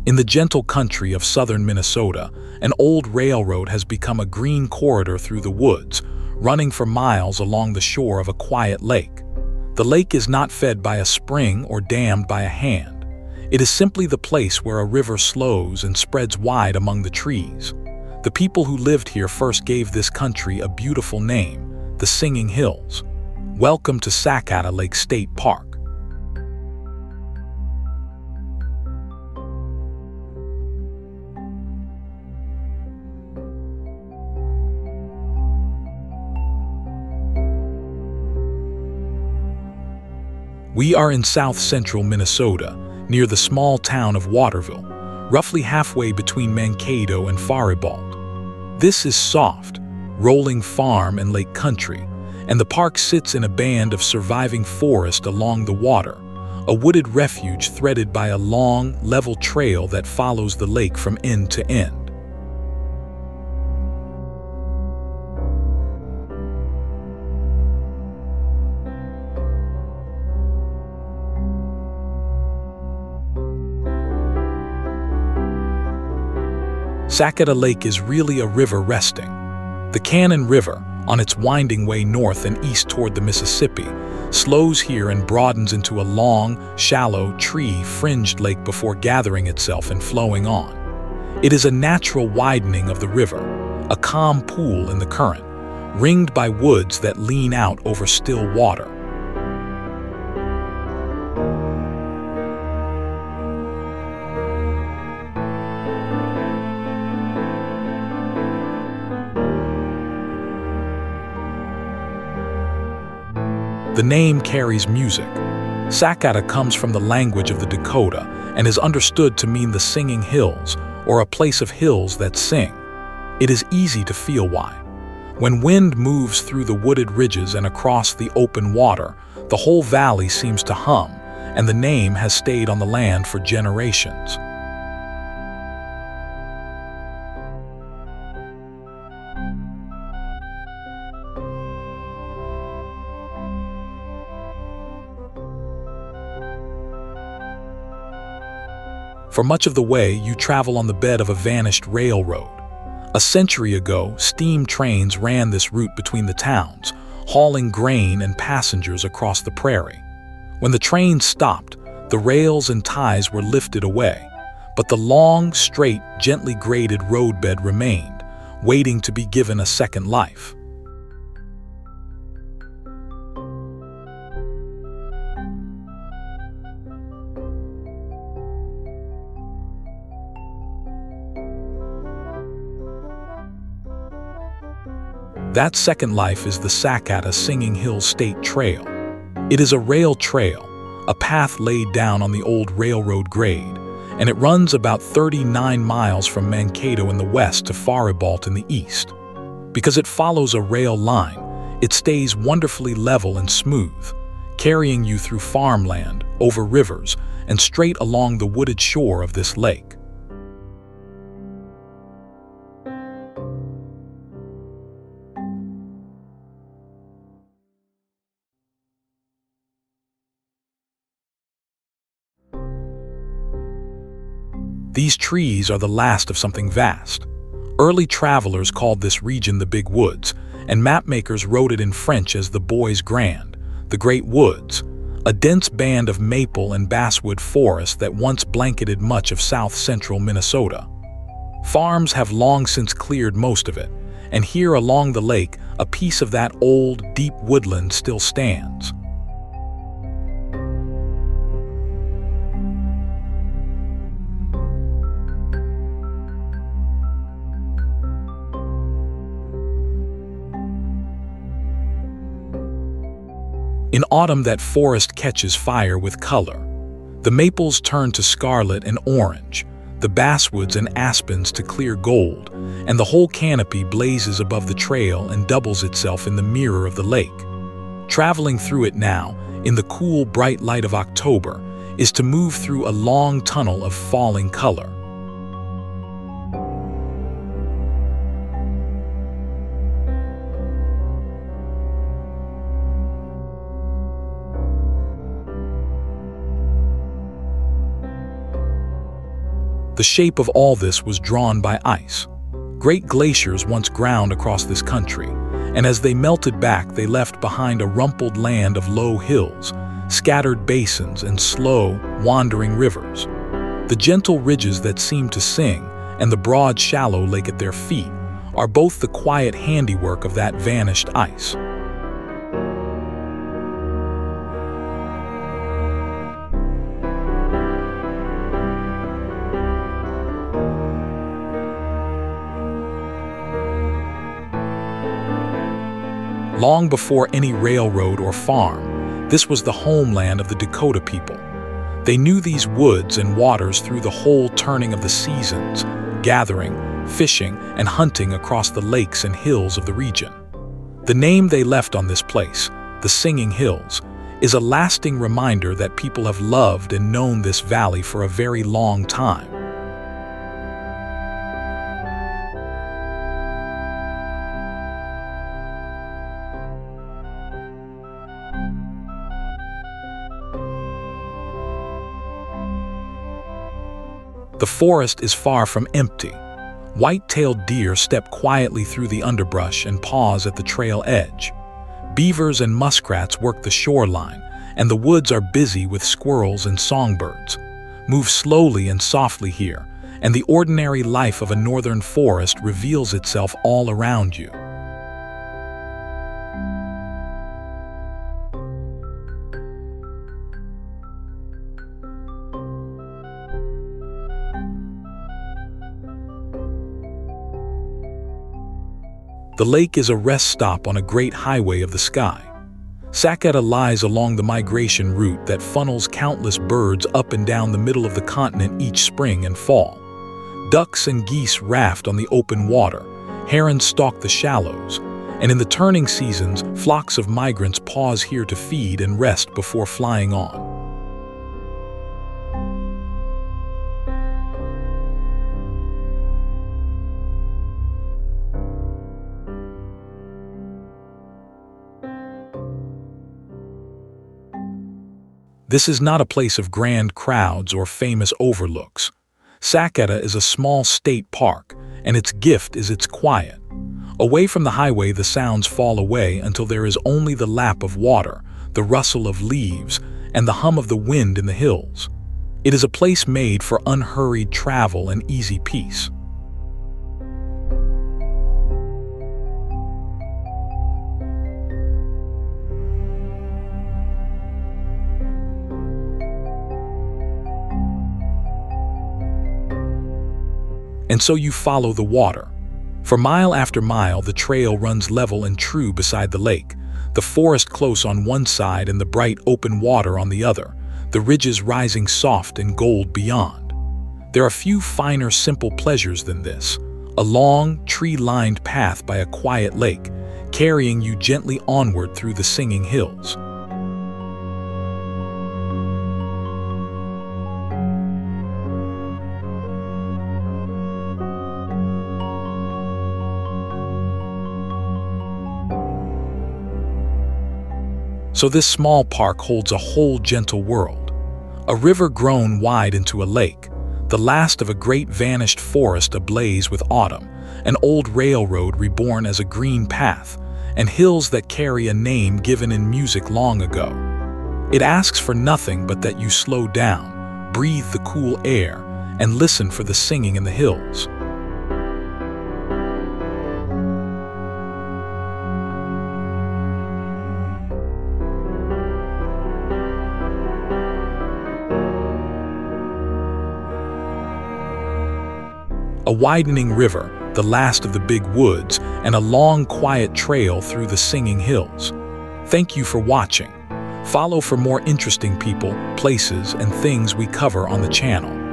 In the gentle country of southern Minnesota, an old railroad has become a green corridor through the woods, running for miles along the shore of a quiet lake. The lake is not fed by a spring or dammed by a hand. It is simply the place where a river slows and spreads wide among the trees. The people who lived here first gave this country a beautiful name, the Singing Hills. Welcome to Sakatah Lake State Park. We are in south-central Minnesota, near the small town of Waterville, roughly halfway between Mankato and Faribault. This is soft, rolling farm and lake country, and the park sits in a band of surviving forest along the water, a wooded refuge threaded by a long, level trail that follows the lake from end to end. Sakatah Lake is really a river resting. The Cannon River, on its winding way north and east toward the Mississippi, slows here and broadens into a long, shallow, tree-fringed lake before gathering itself and flowing on. It is a natural widening of the river, a calm pool in the current, ringed by woods that lean out over still water. The name carries music. Sakatah comes from the language of the Dakota and is understood to mean the singing hills, or a place of hills that sing. It is easy to feel why. When wind moves through the wooded ridges and across the open water, the whole valley seems to hum, and the name has stayed on the land for generations. For much of the way, you travel on the bed of a vanished railroad. A century ago, steam trains ran this route between the towns, hauling grain and passengers across the prairie. When the trains stopped, the rails and ties were lifted away, but the long, straight, gently graded roadbed remained, waiting to be given a second life. That second life is the Sakatah Singing Hills State Trail. It is a rail trail, a path laid down on the old railroad grade, and it runs about 39 miles from Mankato in the west to Faribault in the east. Because it follows a rail line, it stays wonderfully level and smooth, carrying you through farmland, over rivers, and straight along the wooded shore of this lake. These trees are the last of something vast. Early travelers called this region the Big Woods, and mapmakers wrote it in French as the Bois Grands, the Great Woods, a dense band of maple and basswood forest that once blanketed much of south-central Minnesota. Farms have long since cleared most of it, and here along the lake, a piece of that old, deep woodland still stands. In autumn, that forest catches fire with color. The maples turn to scarlet and orange, the basswoods and aspens to clear gold, and the whole canopy blazes above the trail and doubles itself in the mirror of the lake. Traveling through it now, in the cool, bright light of October, is to move through a long tunnel of falling color. The shape of all this was drawn by ice. Great glaciers once ground across this country, and as they melted back, they left behind a rumpled land of low hills, scattered basins, and slow, wandering rivers. The gentle ridges that seem to sing, and the broad, shallow lake at their feet, are both the quiet handiwork of that vanished ice. Long before any railroad or farm, this was the homeland of the Dakota people. They knew these woods and waters through the whole turning of the seasons, gathering, fishing, and hunting across the lakes and hills of the region. The name they left on this place, the Singing Hills, is a lasting reminder that people have loved and known this valley for a very long time. The forest is far from empty. White-tailed deer step quietly through the underbrush and pause at the trail edge. Beavers and muskrats work the shoreline, and the woods are busy with squirrels and songbirds. Move slowly and softly here, and the ordinary life of a northern forest reveals itself all around you. The lake is a rest stop on a great highway of the sky. Sakatah lies along the migration route that funnels countless birds up and down the middle of the continent each spring and fall. Ducks and geese raft on the open water, herons stalk the shallows, and in the turning seasons, flocks of migrants pause here to feed and rest before flying on. This is not a place of grand crowds or famous overlooks. Sakatah is a small state park, and its gift is its quiet. Away from the highway, the sounds fall away until there is only the lap of water, the rustle of leaves, and the hum of the wind in the hills. It is a place made for unhurried travel and easy peace. And so you follow the water. For mile after mile, the trail runs level and true beside the lake, the forest close on one side and the bright open water on the other, the ridges rising soft and gold beyond. There are few finer, simple pleasures than this, a long, tree-lined path by a quiet lake, carrying you gently onward through the Singing Hills. So this small park holds a whole gentle world. A river grown wide into a lake, the last of a great vanished forest ablaze with autumn, an old railroad reborn as a green path, and hills that carry a name given in music long ago. It asks for nothing but that you slow down, breathe the cool air, and listen for the singing in the hills. A widening river, the last of the big woods, and a long, quiet trail through the Singing Hills. Thank you for watching. Follow for more interesting people, places, and things we cover on the channel.